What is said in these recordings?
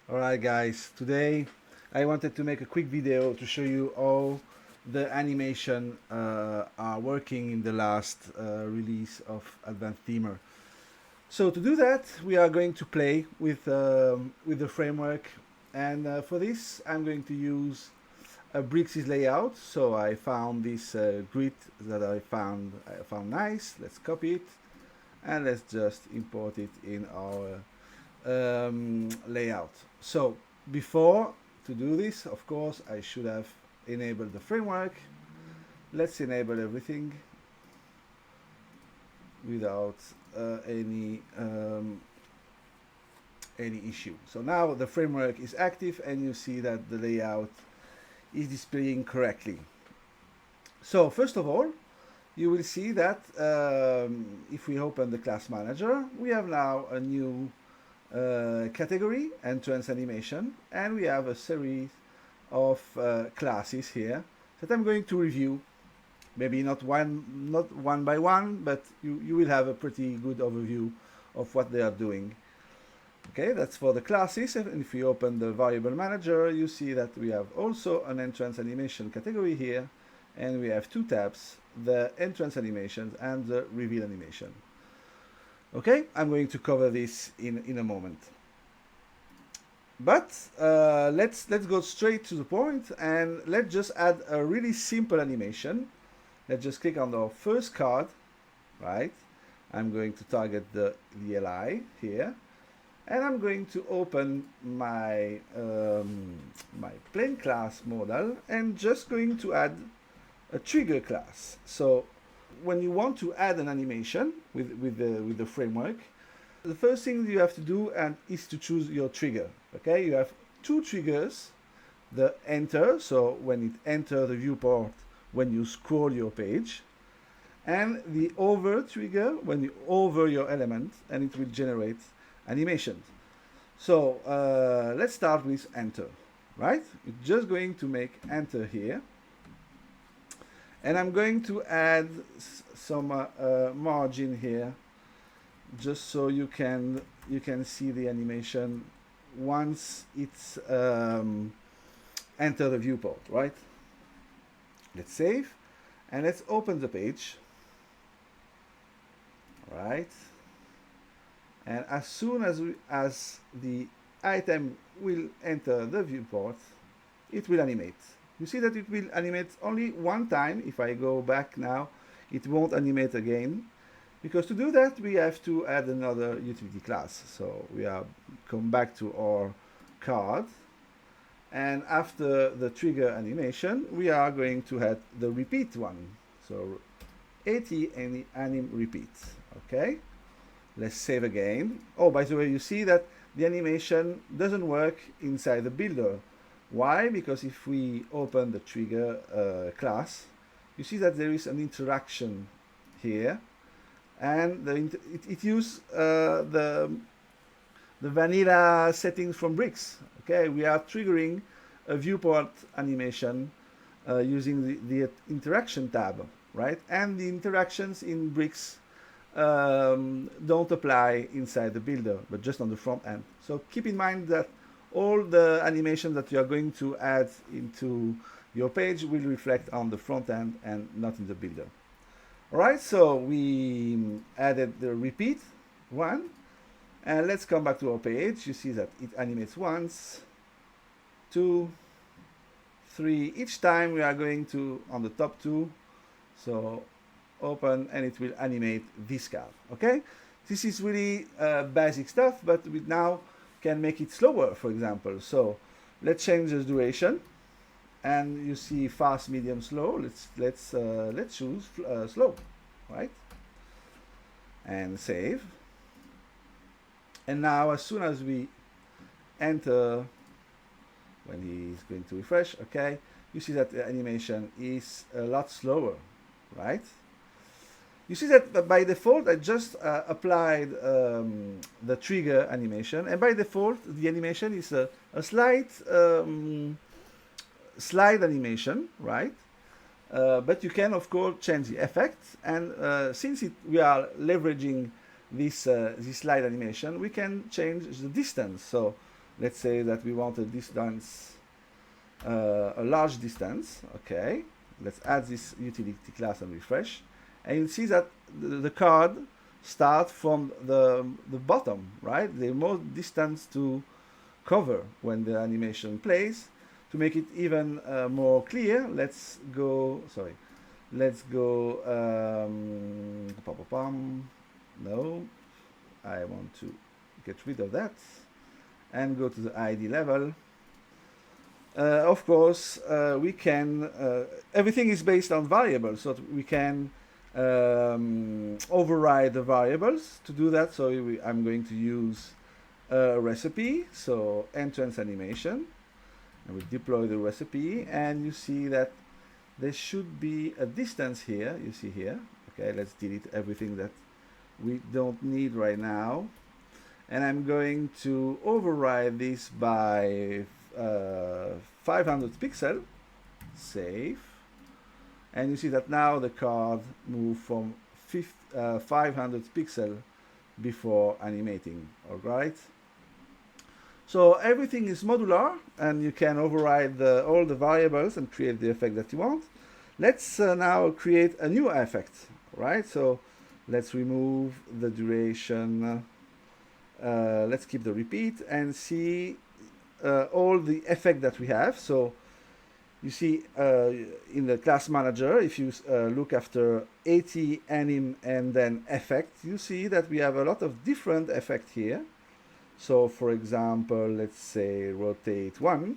Alright guys, today I wanted to make a quick video to show you how the animation are working in the last release of Advanced Themer. So to do that we are going to play with the framework, and for this I'm going to use a Bricks layout. So I found this grid that I found nice. Let's copy it and let's just import it in our layout. So before to do this, of course, I should have enabled the framework. Let's enable everything without any issue. So now the framework is active and you see that the layout is displaying correctly. So first of all, you will see that if we open the class manager, we have now a new category, entrance animation, and we have a series of classes here that I'm going to review. Maybe not one by one, but you will have a pretty good overview of what they are doing. Okay, that's for the classes. And if we open the variable manager, you see that we have also an entrance animation category here, and we have two tabs, the entrance animations and the reveal animation. Okay, I'm going to cover this in a moment. But let's go straight to the point, and let's just add a really simple animation. Let's just click on the first card, right? I'm going to target the LI here, and I'm going to open my my plain class model and just going to add a trigger class. So when you want to add an animation with the framework, the first thing you have to do is to choose your trigger. Okay, you have two triggers: the enter, so when it enters the viewport when you scroll your page, and the over trigger when you hover your element and it will generate animations. So let's start with enter, right? It's just going to make enter here, and I'm going to add some margin here, just so you can see the animation once it's enter the viewport, right? Let's save and let's open the page. All right, and as soon as the item will enter the viewport, it will animate. You see that it will animate only one time. If I go back now, it won't animate again, because to do that we have to add another utility class. So we are come back to our card, and after the trigger animation we are going to add the repeat one. So AT anim repeat. Okay, let's save again. Oh, by the way, you see that the animation doesn't work inside the builder. Why? Because if we open the trigger class, you see that there is an interaction here, and it uses the vanilla settings from Bricks. Okay, we are triggering a viewport animation using the interaction tab, right? And the interactions in Bricks don't apply inside the builder, but just on the front end. So keep in mind that all the animations that you are going to add into your page will reflect on the front end and not in the builder. All right, so we added the repeat one, and let's come back to our page. You see that it animates once, two, three. Each time we are going to on the top two, so open, and it will animate this card. Okay, this is really basic stuff, but we now can make it slower, for example. So let's change the duration, and you see fast, medium, slow. Let's choose slow, right? And save. And now as soon as we enter, when he's going to refresh, okay, you see that the animation is a lot slower, right? You see that by default I just applied the trigger animation, and by default the animation is a slight slide animation, right? But you can of course change the effect, and since we are leveraging this slide animation, we can change the distance. So let's say that we want a distance, a large distance. Okay, let's add this utility class and refresh, and you'll see that the card start from the bottom, right? The more distance to cover when the animation plays. To make it even more clear, let's go, sorry, let's go, no, I want to get rid of that and go to the ID level. Of course, we can, everything is based on variables, so we can override the variables. To do that, so I'm going to use a recipe, so entrance animation. I will deploy the recipe, and you see that there should be a distance here, you see here. Okay, let's delete everything that we don't need right now. And I'm going to override this by 500 pixel, save. And you see that now the card moved from 500 pixel before animating, all right? So everything is modular, and you can override all the variables and create the effect that you want. Let's now create a new effect, right? So let's remove the duration. Let's keep the repeat and see all the effect that we have. So you see in the class manager, if you look after AT, anim, and then effect, you see that we have a lot of different effects here. So for example, let's say rotate 1.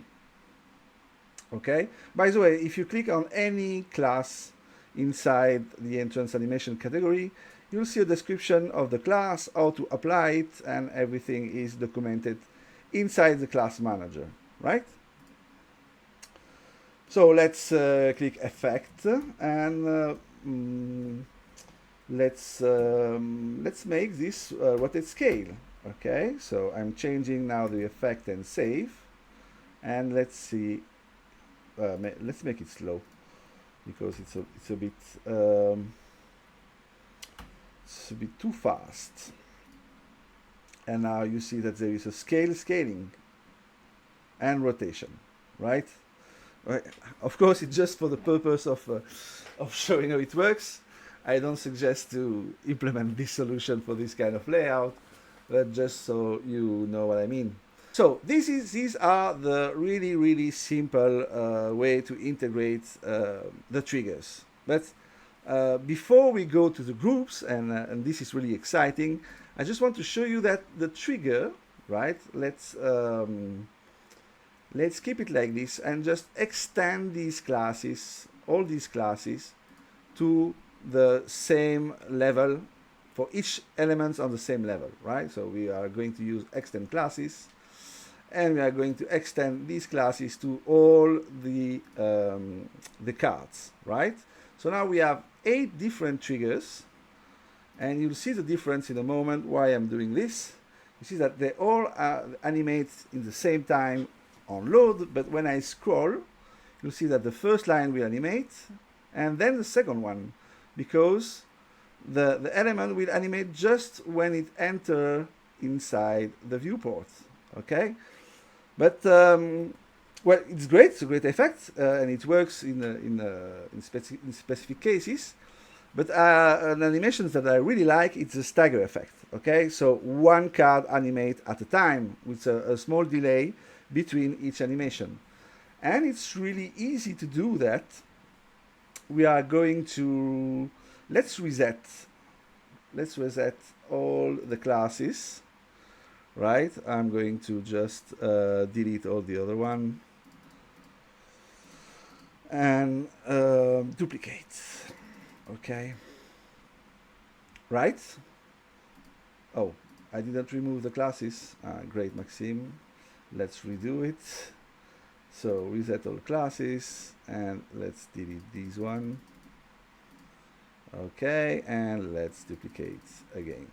Okay. By the way, if you click on any class inside the entrance animation category, you'll see a description of the class, how to apply it, and everything is documented inside the class manager, right? So let's click effect, and let's make this rotate scale. Okay, so I'm changing now the effect and save, and let's see. Let's make it slow because it's a bit too fast. And now you see that there is a scaling, and rotation, right? Of course, it's just for the purpose of showing how it works. I don't suggest to implement this solution for this kind of layout, but just so you know what I mean. So these are the really simple way to integrate the triggers. But before we go to the groups, and this is really exciting, I just want to show you that the trigger, right? Let's keep it like this and just extend these classes, all these classes, to the same level for each element on the same level, right? So we are going to use extend classes, and we are going to extend these classes to all the cards, right? So now we have 8 different triggers, and you'll see the difference in a moment why I'm doing this. You see that they all animate in the same time on load, but when I scroll, you'll see that the first line will animate, and then the second one, because the element will animate just when it enters inside the viewport, okay? But well, it's great. It's a great effect, and it works in specific cases. But an animation that I really like is the stagger effect. Okay, so one card animate at a time with a small delay between each animation, and it's really easy to do that. We are going to let's reset all the classes. Right, I'm going to just delete all the other one and duplicate. Okay. Right. Oh, I didn't remove the classes. Great, Maxime. Let's redo it. So reset all classes, and let's delete these one. Okay, and let's duplicate again.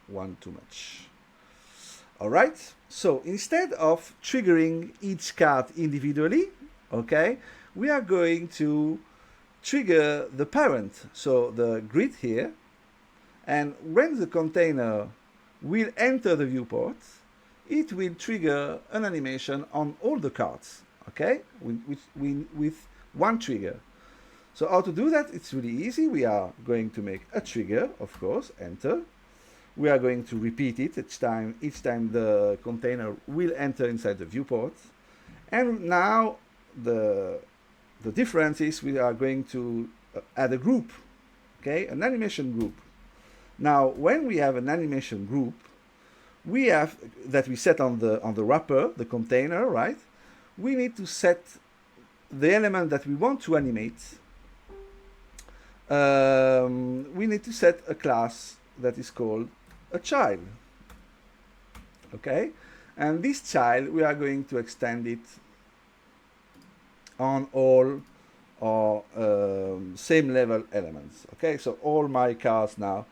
One too much. All right, so instead of triggering each card individually, okay, we are going to trigger the parent, so the grid here, and when the container will enter the viewport, it will trigger an animation on all the cards, okay, with one trigger. So how to do that? It's really easy. We are going to make a trigger, of course, enter. We are going to repeat it each time the container will enter inside the viewport. And now the difference is we are going to add a group, okay, an animation group. Now, when we have an animation group, we have that we set on the wrapper, the container, right? We need to set the element that we want to animate. We need to set a class that is called a child, okay? And this child, we are going to extend it on all our same level elements, okay? So all my cards now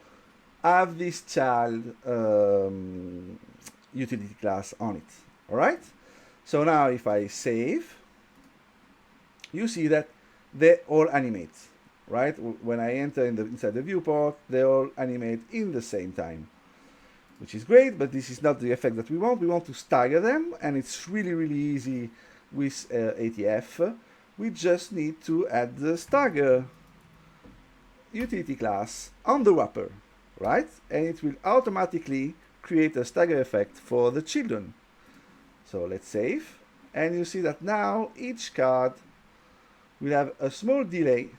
have this child utility class on it, all right? So now if I save, you see that they all animate, right? When I enter inside the viewport, they all animate in the same time, which is great, but this is not the effect that we want. We want to stagger them, and it's really, really easy with ATF. We just need to add the stagger utility class on the wrapper, right? And it will automatically create a stagger effect for the children. So let's save, and you see that now each card will have a small delay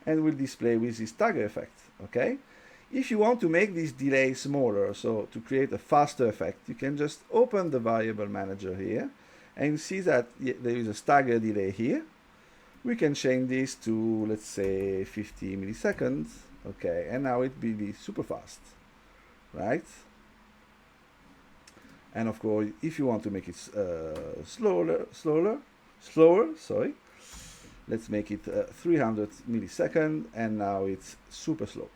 and will display with this stagger effect, okay? If you want to make this delay smaller, so to create a faster effect, you can just open the variable manager here, and you see that there is a stagger delay here. We can change this to, let's say, 50 milliseconds, okay, and now it will be super fast, right? And of course, if you want to make it slower, sorry, let's make it 300 milliseconds, and now it's super slow.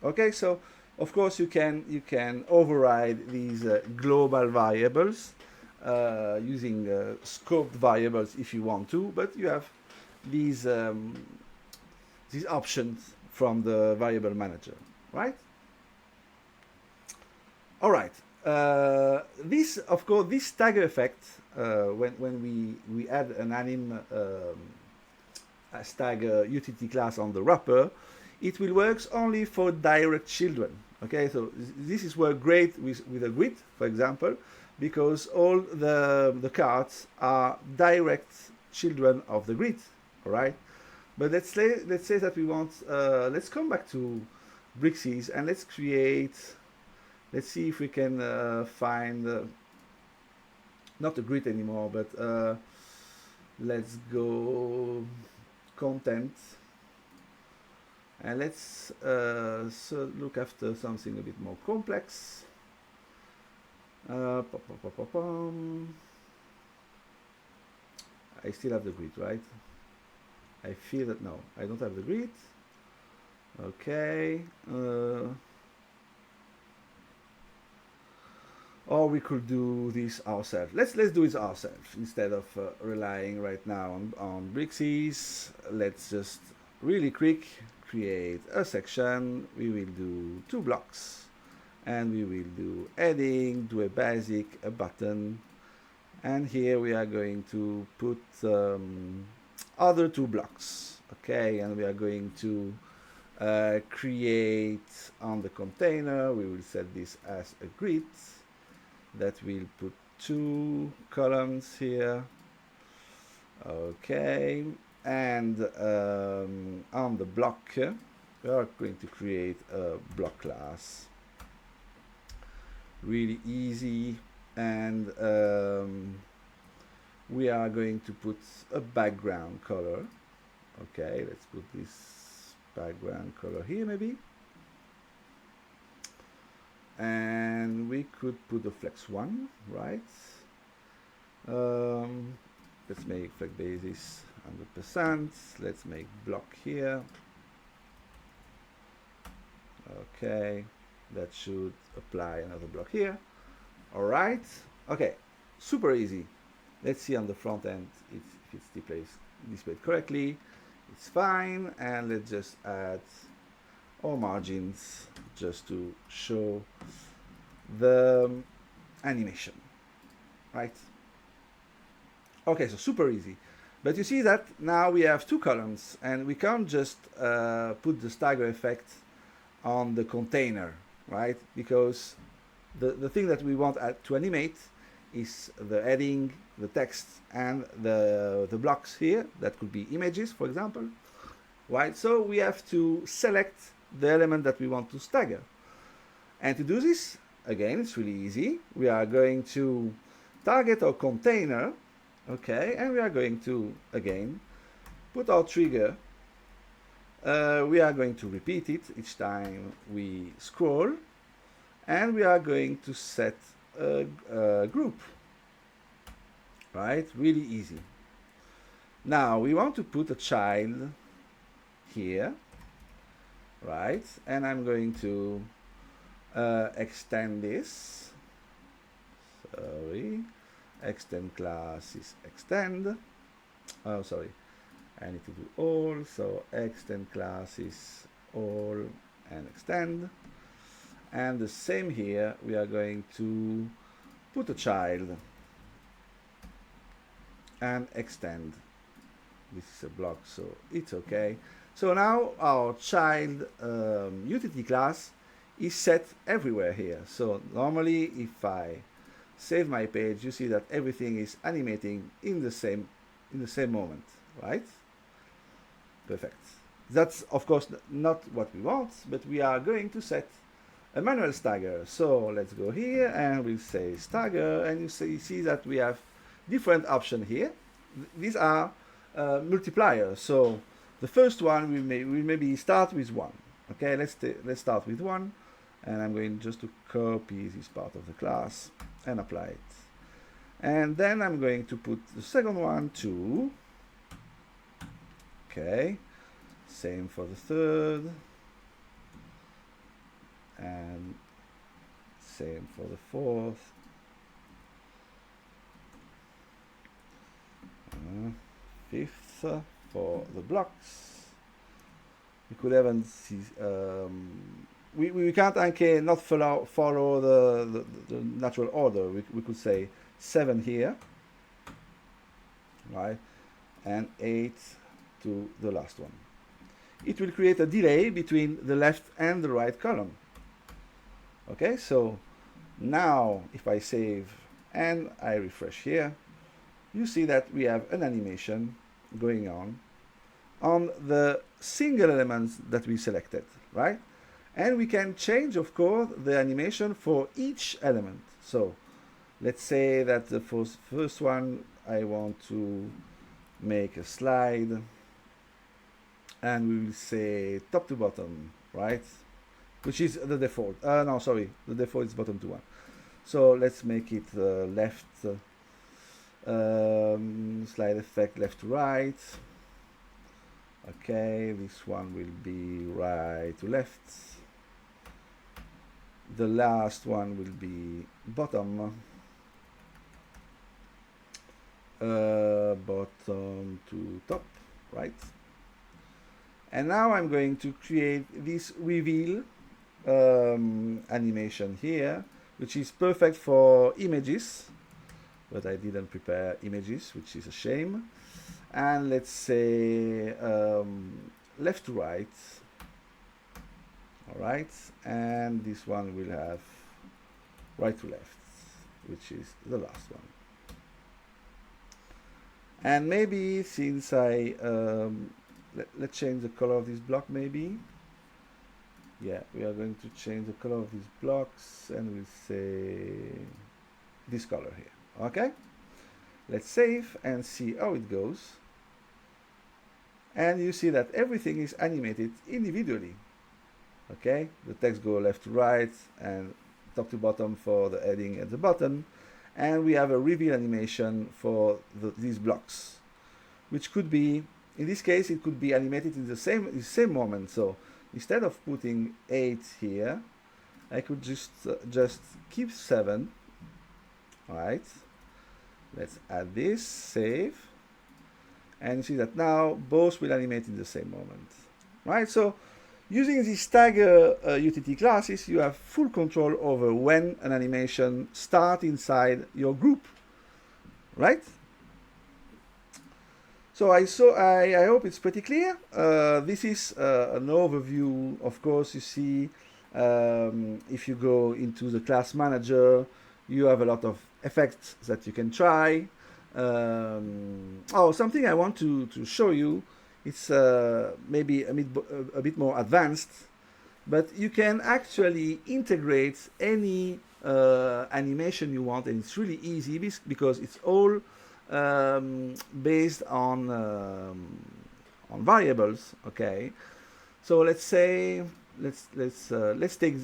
Okay, so of course you can override these global variables using scoped variables if you want to, but you have these options from the variable manager, right? All right. This, of course, this stagger effect, when we add an anim a stagger utility class on the wrapper, it will work only for direct children. Okay, so this is work great with a grid, for example, because all the cards are direct children of the grid. All right, but let's say that we want. Let's come back to Brixis and let's create. Let's see if we can find not a grid anymore, but let's go content, and let's so look after something a bit more complex. I still have the grid, right? I feel that no, I don't have the grid. Okay. Or we could do this ourselves. Let's do it ourselves instead of relying right now on Brixis. Let's just really quick create a section. We will do 2 blocks, and we will do heading, do a basic, a button, and here we are going to put other 2 blocks. Okay, and we are going to create on the container. We will set this as a grid. That will put 2 columns here. Okay, and on the block we are going to create a block class. Really easy, and we are going to put a background color. Okay, let's put this background color here maybe. And we could put a flex 1, right? Let's make flex basis 100%. Let's make block here. Okay, that should apply another block here. All right. Okay, super easy. Let's see on the front end if it's displayed correctly. It's fine, and let's just add or margins just to show the animation, right? Okay, so super easy. But you see that now we have two columns, and we can't just put the stagger effect on the container, right? Because the thing that we want to animate is the heading, the text, and the blocks here. That could be images, for example, right? So we have to select the element that we want to stagger. And to do this, again, it's really easy. We are going to target our container, okay, and we are going to, again, put our trigger. We are going to repeat it each time we scroll, and we are going to set a group, right? Really easy. Now we want to put a child here, right? And I'm going to extend this. Sorry, extend class is extend. Oh, sorry, I need to do all. So extend class is all and extend. And the same here, we are going to put a child and extend. This is a block, so it's okay. So now our child utility class is set everywhere here. So normally if I save my page, you see that everything is animating in the same moment, right? Perfect. That's of course not what we want, but we are going to set a manual stagger. So let's go here and we'll say stagger, and you see that we have different options here. These are multipliers. So the first one we maybe start with 1. Okay, let's start with 1, and I'm going just to copy this part of the class and apply it. And then I'm going to put the second one 2. Okay, same for the third, and same for the fourth, fifth for the blocks. We could even see we can't not follow the natural order. We could say 7 here, right, and 8 to the last one. It will create a delay between the left and the right column. Okay, so now if I save and I refresh here, you see that we have an animation going on the single elements that we selected, right? And we can change, of course, the animation for each element. So let's say that the first one I want to make a slide, and we will say top to bottom, right? Which is the default. No, sorry, the default is bottom to 1. So let's make it left, slide effect left to right. Okay, this one will be right to left. The last one will be bottom, bottom to top, right? And now I'm going to create this reveal animation here, which is perfect for images, but I didn't prepare images, which is a shame. And let's say left to right. All right, and this one will have right to left, which is the last one. And maybe since I let's change the color of this block, maybe. Yeah, we are going to change the color of these blocks, and we'll say this color here. Okay, let's save and see how it goes. And you see that everything is animated individually. Okay, the text go left to right and top to bottom for the heading at the bottom, and we have a reveal animation for these blocks, which could be, in this case, it could be animated in the same moment. So instead of putting 8 here, I could just keep 7. Right, let's add this, save, and you see that now both will animate in the same moment. Right, so Using the Stagger utility classes, you have full control over when an animation starts inside your group, right? So I hope it's pretty clear. This is an overview. Of course, you see, if you go into the class manager, you have a lot of effects that you can try. Oh, something I want to show you. It's maybe a bit more advanced, but you can actually integrate any animation you want, and it's really easy because it's all based on variables. Okay, so let's say let's take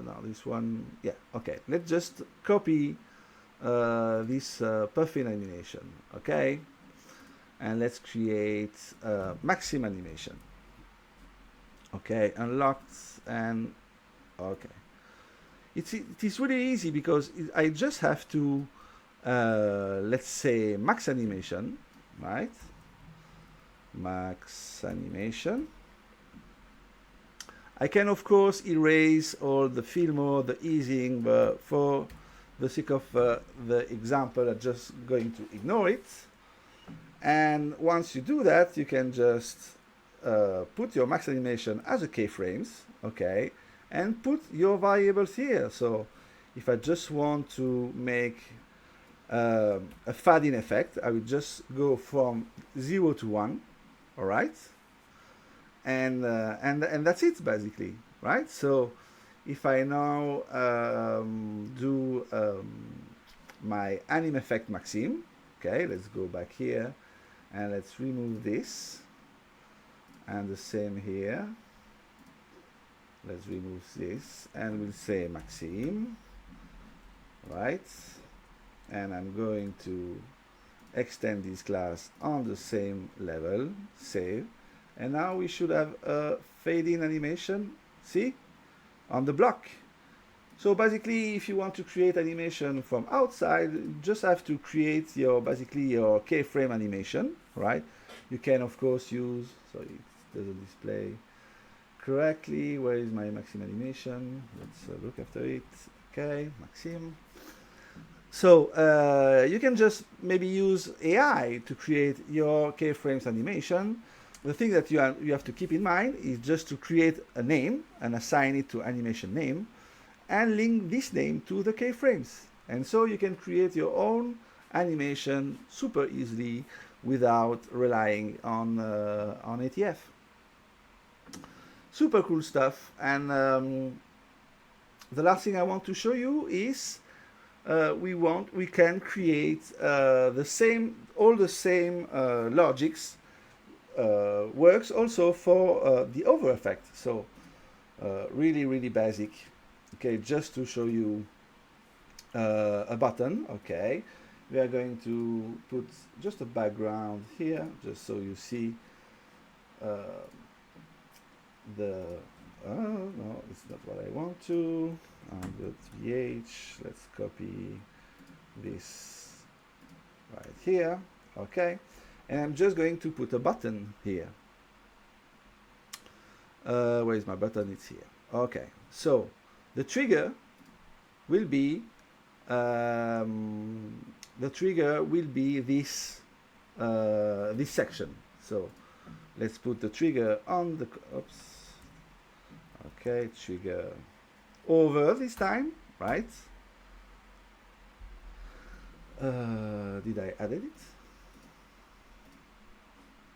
now this one. Yeah, okay. Let's just copy this puffin animation. Okay, and let's create Maxim animation. Okay, unlocked, and okay. It is really easy because I just have to let's say max animation, right? Max animation. I can of course erase all the fill mode, the easing, but for the sake of the example, I'm just going to ignore it. And once you do that, you can just put your max animation as a keyframes, okay, and put your variables here. So if I just want to make a fade-in effect, I will just go from 0 to 1, all right, and that's it basically, right? So if I now do my anim effect Maxim, okay, let's go back here and let's remove this, and the same here. Let's remove this and we'll say Maxim, right? And I'm going to extend this class on the same level, save, and now we should have a fade-in animation, see, on the block. So basically, if you want to create animation from outside, you just have to create your basically your keyframe animation, right? You can of course use, sorry, it doesn't display correctly. Where is my Maxim animation? Let's look after it. Okay, Maxim. So you can just maybe use AI to create your keyframes animation. The thing that you have to keep in mind is just to create a name and assign it to animation name, and link this name to the keyframes. And so you can create your own animation super easily without relying on ATF. Super cool stuff. And the last thing I want to show you is we can create all the same logics works also for the over effect. So really basic. Okay, just to show you a button. Okay, we are going to put just a background here, just so you see no, it's not what I want to. .vh, let's copy this right here. Okay, and I'm just going to put a button here. Where is my button? It's here. Okay, so the trigger will be this this section. So let's put the trigger on the okay, trigger over this time, right? Did I add it?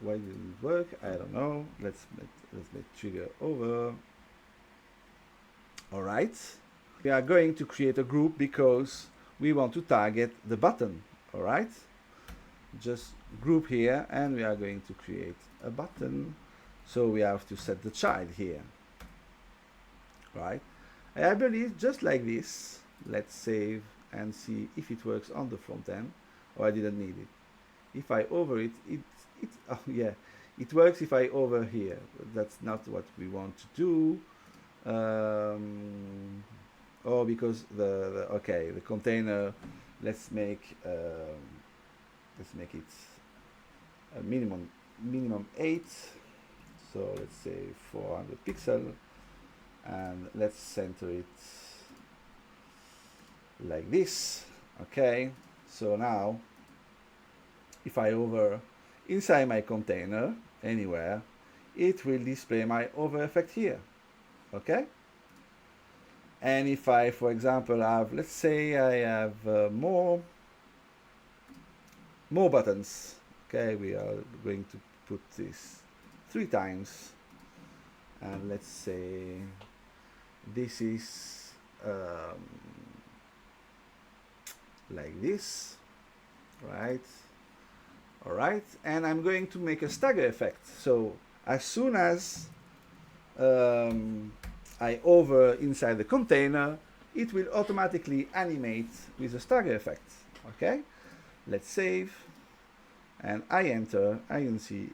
Why didn't it work? I don't know. Let's make trigger over. All right. We are going to create a group because we want to target the button. All right. Just group here, and we are going to create a button. So we have to set the child here. Right. I believe just like this. Let's save and see if it works on the front end. Oh, I didn't need it. If I over it, oh yeah, it works if I over here. But that's not what we want to do. Oh, because the container. Let's make it a minimum 8. So let's say 400 pixel, and let's center it like this. Okay, so now if I hover inside my container anywhere, it will display my hover effect here. Okay, and if I, for example, have, let's say I have more buttons. Okay, we are going to put this 3 times, and let's say this is like this, right? All right, and I'm going to make a stagger effect. So as soon as I hover inside the container, it will automatically animate with a stagger effect. Okay, let's save, and I enter. I can see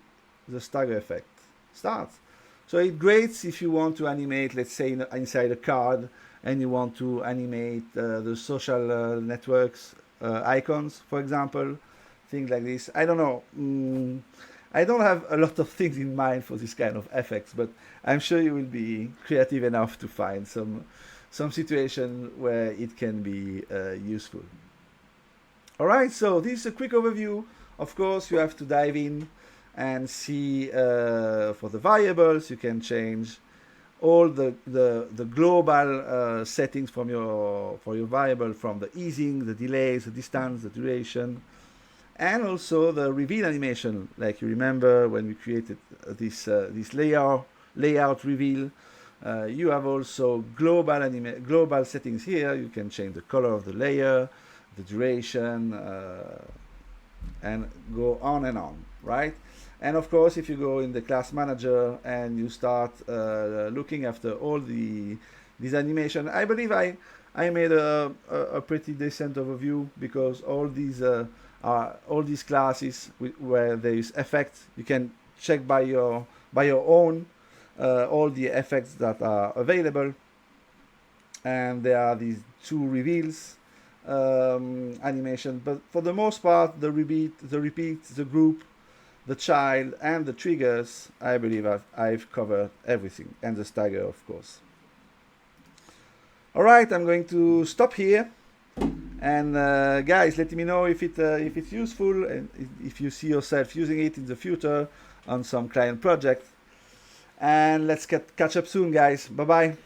the stagger effect starts. So it's great if you want to animate, let's say, inside a card, and you want to animate the social networks icons, for example, things like this. I don't know. I don't have a lot of things in mind for this kind of effects, but I'm sure you will be creative enough to find some situation where it can be useful. All right, so this is a quick overview. Of course, you have to dive in and see for the variables. You can change all the global settings from for your variable, from the easing, the delays, the distance, the duration, and also the reveal animation. Like you remember when we created this layout reveal, you have also global settings here. You can change the color of the layer, the duration, and go on and on, right? And of course, if you go in the class manager and you start looking after all these animation, I believe I made a pretty decent overview, because all these classes where there is effects, you can check by your own all the effects that are available, and there are these 2 reveals animation. But for the most part, the repeat, the group, the child, and the triggers, I believe I've covered everything, and the stagger, of course. All right, I'm going to stop here. And guys, let me know if it's useful, and if you see yourself using it in the future on some client project. And let's catch up soon, guys. Bye bye.